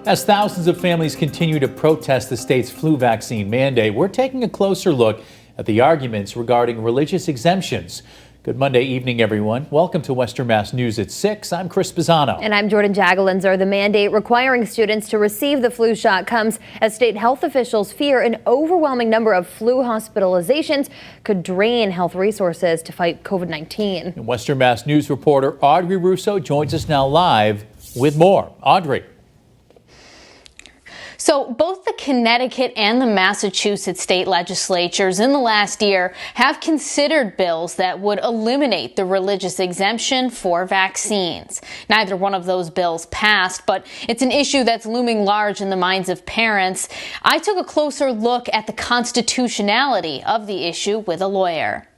As thousands of families continue to protest the state's flu vaccine mandate, we're taking a closer look at the arguments regarding religious exemptions. Good Monday evening, everyone. Welcome to Western Mass News at 6. I'm Chris Pisano. And I'm Jordyn Jagalinzer. The mandate requiring students to receive the flu shot comes as state health officials fear an overwhelming number of flu hospitalizations could drain health resources to fight COVID-19. And Western Mass News reporter Audrey Russo joins us now live with more. Audrey. So both the Connecticut and the Massachusetts state legislatures in the last year have considered bills that would eliminate the religious exemption for vaccines. Neither one of those bills passed, but it's an issue that's looming large in the minds of parents. I took a closer look at the constitutionality of the issue with a lawyer.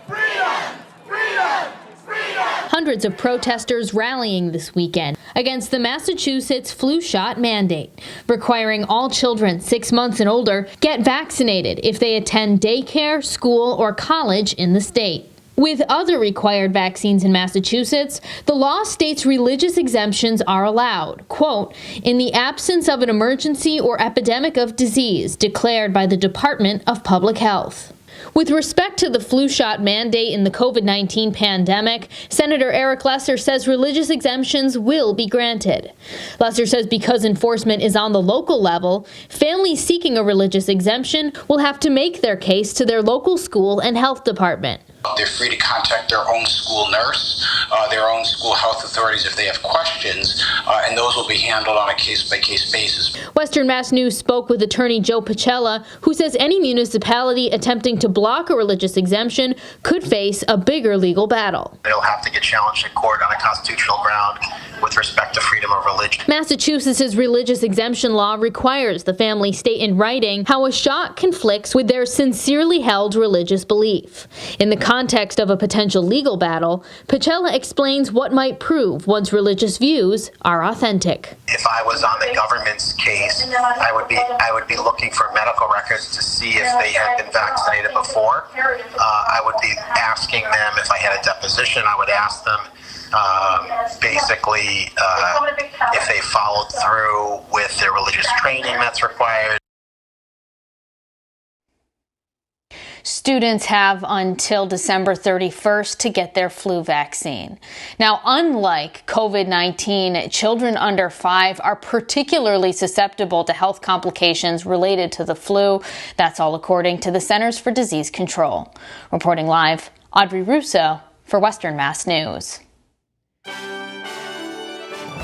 Freedom! Freedom! Hundreds of protesters rallying this weekend against the Massachusetts flu shot mandate, requiring all children 6 months and older get vaccinated if they attend daycare, school, or college in the state. With other required vaccines in Massachusetts, the law states religious exemptions are allowed, quote, in the absence of an emergency or epidemic of disease declared by the Department of Public Health. With respect to the flu shot mandate in the COVID-19 pandemic, Senator Eric Lesser says religious exemptions will be granted. Lesser says because enforcement is on the local level, families seeking a religious exemption will have to make their case to their local school and health department. They're free to contact their own school nurse, their own school health authorities if they have questions, and those will be handled on a case-by-case basis. Western Mass News spoke with attorney Joe Pacella, who says any municipality attempting to block a religious exemption could face a bigger legal battle. They'll have to get challenged in court on a constitutional ground with respect to freedom of religion. Massachusetts' religious exemption law requires the family state in writing how a shot conflicts with their sincerely held religious belief. In the context of a potential legal battle, Pacella explains what might prove one's religious views are authentic. If I was on the government's case, I would be looking for medical records to see if they had been vaccinated before. I would be asking them, if I had a deposition, I would ask them basically if they followed through with their religious training that's required. Students have until December 31st to get their flu vaccine. Now, unlike COVID-19, children under 5 are particularly susceptible to health complications related to the flu. That's all according to the Centers for Disease Control. Reporting live, Audrey Russo for Western Mass News.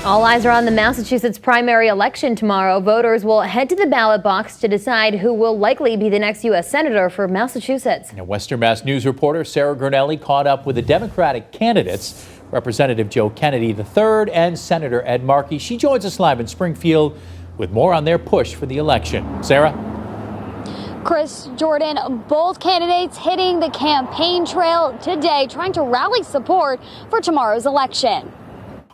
All eyes are on the Massachusetts primary election tomorrow. Voters will head to the ballot box to decide who will likely be the next U.S. Senator for Massachusetts. Now, Western Mass News reporter Sarah Gurnelli caught up with the Democratic candidates, Representative Joe Kennedy III and Senator Ed Markey. She joins us live in Springfield with more on their push for the election. Sarah? Chris, Jordyn, both candidates hitting the campaign trail today, trying to rally support for tomorrow's election.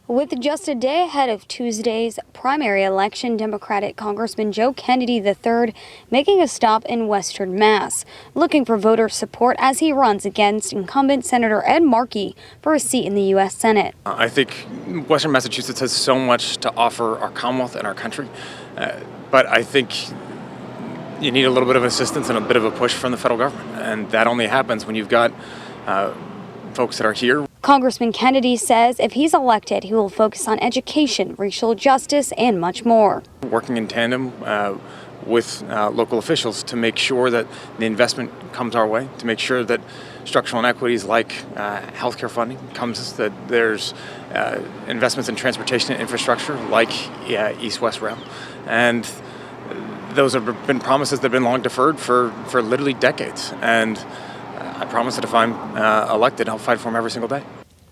With just a day ahead of Tuesday's primary election, Democratic Congressman Joe Kennedy III making a stop in Western Mass, looking for voter support as he runs against incumbent Senator Ed Markey for a seat in the U.S. Senate. I think Western Massachusetts has so much to offer our Commonwealth and our country, but I think you need a little bit of assistance and a bit of a push from the federal government, and that only happens when you've got folks that are here. Congressman Kennedy says if he's elected, he will focus on education, racial justice, and much more. Working in tandem with local officials to make sure that the investment comes our way, to make sure that structural inequities like healthcare funding comes, that there's investments in transportation and infrastructure like East-West Rail. And those have been promises that have been long deferred for literally decades. And I promise that if I'm elected, I'll fight for them every single day.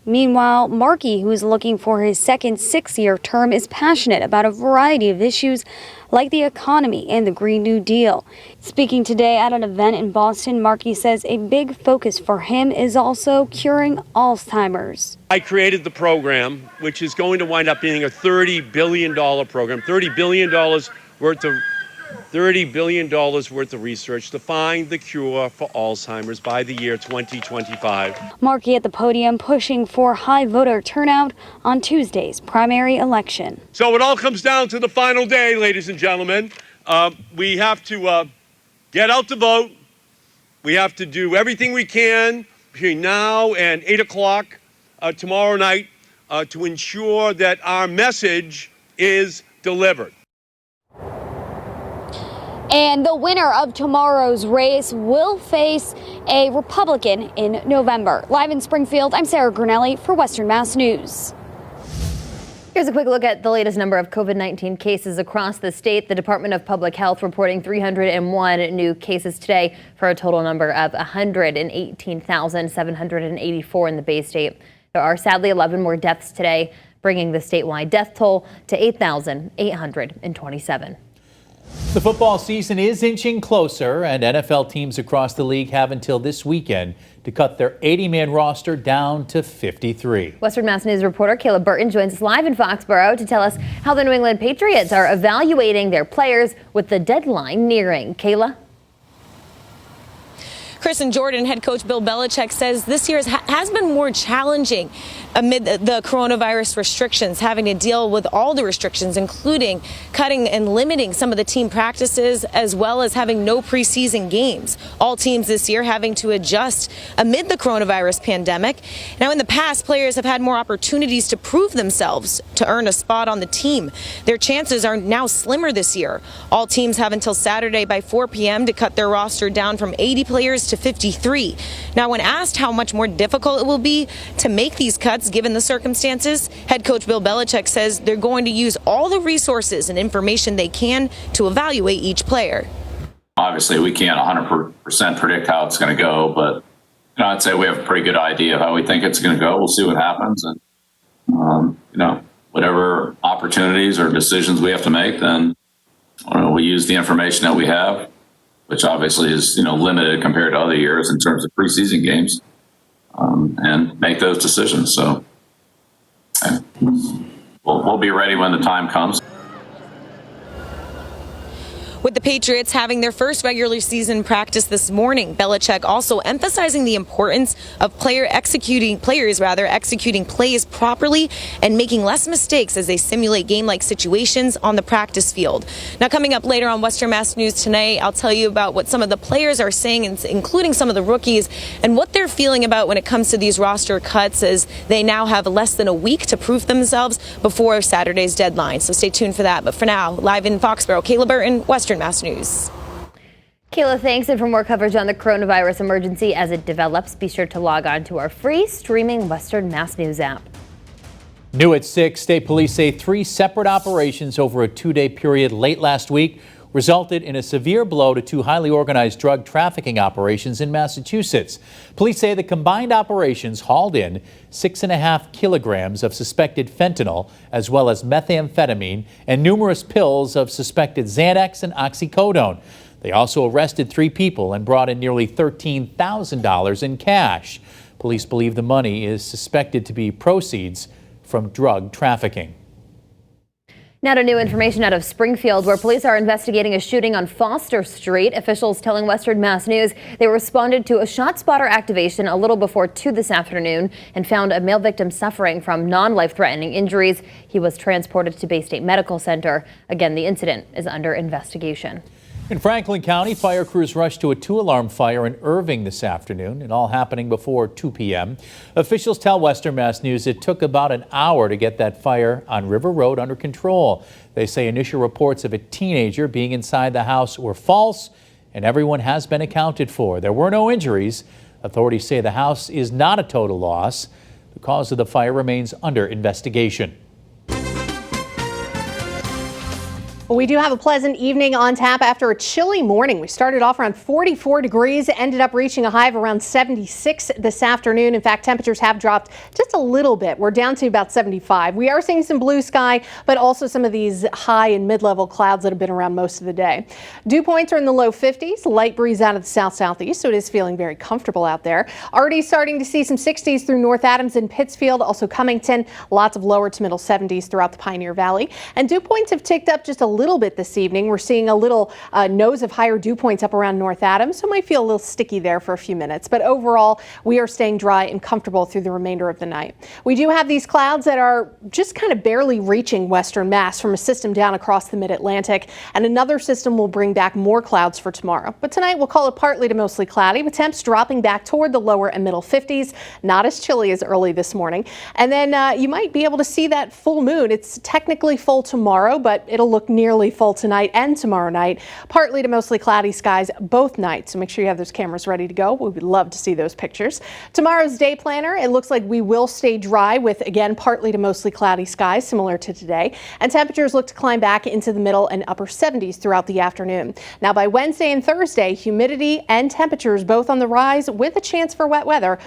Meanwhile, Markey, who is looking for his second 6-year term, is passionate about a variety of issues like the economy and the Green New Deal. Speaking today at an event in Boston, Markey says a big focus for him is also curing Alzheimer's. I created the program, which is going to wind up being a $30 billion program, $30 billion worth of $30 billion worth of research to find the cure for Alzheimer's by the year 2025. Markey at the podium pushing for high voter turnout on Tuesday's primary election. So it all comes down to the final day, ladies and gentlemen. We have to get out to vote. We have to do everything we can between now and 8 o'clock tomorrow night to ensure that our message is delivered. And the winner of tomorrow's race will face a Republican in November. Live in Springfield, I'm Sarah Grinelli for Western Mass News. Here's a quick look at the latest number of COVID-19 cases across the state. The Department of Public Health reporting 301 new cases today for a total number of 118,784 in the Bay State. There are sadly 11 more deaths today, bringing the statewide death toll to 8,827. The football season is inching closer, and NFL teams across the league have until this weekend to cut their 80-man roster down to 53. Western Mass News reporter Kayla Burton joins us live in Foxborough to tell us how the New England Patriots are evaluating their players with the deadline nearing. Kayla? Chris and Jordyn, head coach Bill Belichick says this year has been more challenging amid the coronavirus restrictions, having to deal with all the restrictions, including cutting and limiting some of the team practices, as well as having no preseason games. All teams this year having to adjust amid the coronavirus pandemic. Now, in the past, players have had more opportunities to prove themselves to earn a spot on the team. Their chances are now slimmer this year. All teams have until Saturday by 4 p.m. to cut their roster down from 80 players to 53. Now, when asked how much more difficult it will be to make these cuts given the circumstances, head coach Bill Belichick says they're going to use all the resources and information they can to evaluate each player. Obviously, we can't 100% predict how it's going to go, but I'd say we have a pretty good idea of how we think it's going to go. We'll see what happens, and whatever opportunities or decisions we have to make, then we use the information that we have, which obviously is limited compared to other years in terms of preseason games, and make those decisions. So we'll be ready when the time comes. With the Patriots having their first regular season practice this morning, Belichick also emphasizing the importance of players executing plays properly and making less mistakes as they simulate game-like situations on the practice field. Now, coming up later on Western Mass News tonight, I'll tell you about what some of the players are saying, including some of the rookies, and what they're feeling about when it comes to these roster cuts, as they now have less than a week to prove themselves before Saturday's deadline. So stay tuned for that. But for now, live in Foxborough, Kayla Burton, Western Mass News. Kayla, thanks. And for more coverage on the coronavirus emergency as it develops, be sure to log on to our free streaming Western Mass News app. New at 6, state police say 3 separate operations over a 2-day period late last week resulted in a severe blow to 2 highly organized drug trafficking operations in Massachusetts. Police say the combined operations hauled in 6.5 kilograms of suspected fentanyl, as well as methamphetamine and numerous pills of suspected Xanax and oxycodone. They also arrested 3 people and brought in nearly $13,000 in cash. Police believe the money is suspected to be proceeds from drug trafficking. Now to new information out of Springfield, where police are investigating a shooting on Foster Street. Officials telling Western Mass News they responded to a ShotSpotter activation a little before 2 this afternoon and found a male victim suffering from non-life-threatening injuries. He was transported to Bay State Medical Center. Again, the incident is under investigation. In Franklin County, fire crews rushed to a 2-alarm fire in Irving this afternoon, it all happening before 2 p.m. Officials tell Western Mass News it took about an hour to get that fire on River Road under control. They say initial reports of a teenager being inside the house were false, and everyone has been accounted for. There were no injuries. Authorities say the house is not a total loss. The cause of the fire remains under investigation. We do have a pleasant evening on tap after a chilly morning. We started off around 44 degrees, ended up reaching a high of around 76 this afternoon. In fact, temperatures have dropped just a little bit. We're down to about 75. We are seeing some blue sky, but also some of these high and mid-level clouds that have been around most of the day. Dew points are in the low 50s, light breeze out of the south-southeast, so it is feeling very comfortable out there. Already starting to see some 60s through North Adams and Pittsfield, also Cummington, lots of lower to middle 70s throughout the Pioneer Valley. And dew points have ticked up just a little little bit this evening. We're seeing a little nose of higher dew points up around North Adams, so it might feel a little sticky there for a few minutes. But overall, we are staying dry and comfortable through the remainder of the night. We do have these clouds that are just kind of barely reaching western Mass from a system down across the mid-Atlantic, and another system will bring back more clouds for tomorrow. But tonight we'll call it partly to mostly cloudy, with temps dropping back toward the lower and middle 50s. Not as chilly as early this morning. And then you might be able to see that full moon. It's technically full tomorrow, but it'll look nearly full tonight and tomorrow night. Partly to mostly cloudy skies both nights, so make sure you have those cameras ready to go. We would love to see those pictures. Tomorrow's day planner, it looks like we will stay dry with, again, partly to mostly cloudy skies, similar to today. And temperatures look to climb back into the middle and upper 70s throughout the afternoon. Now by Wednesday and Thursday, humidity and temperatures both on the rise with a chance for wet weather.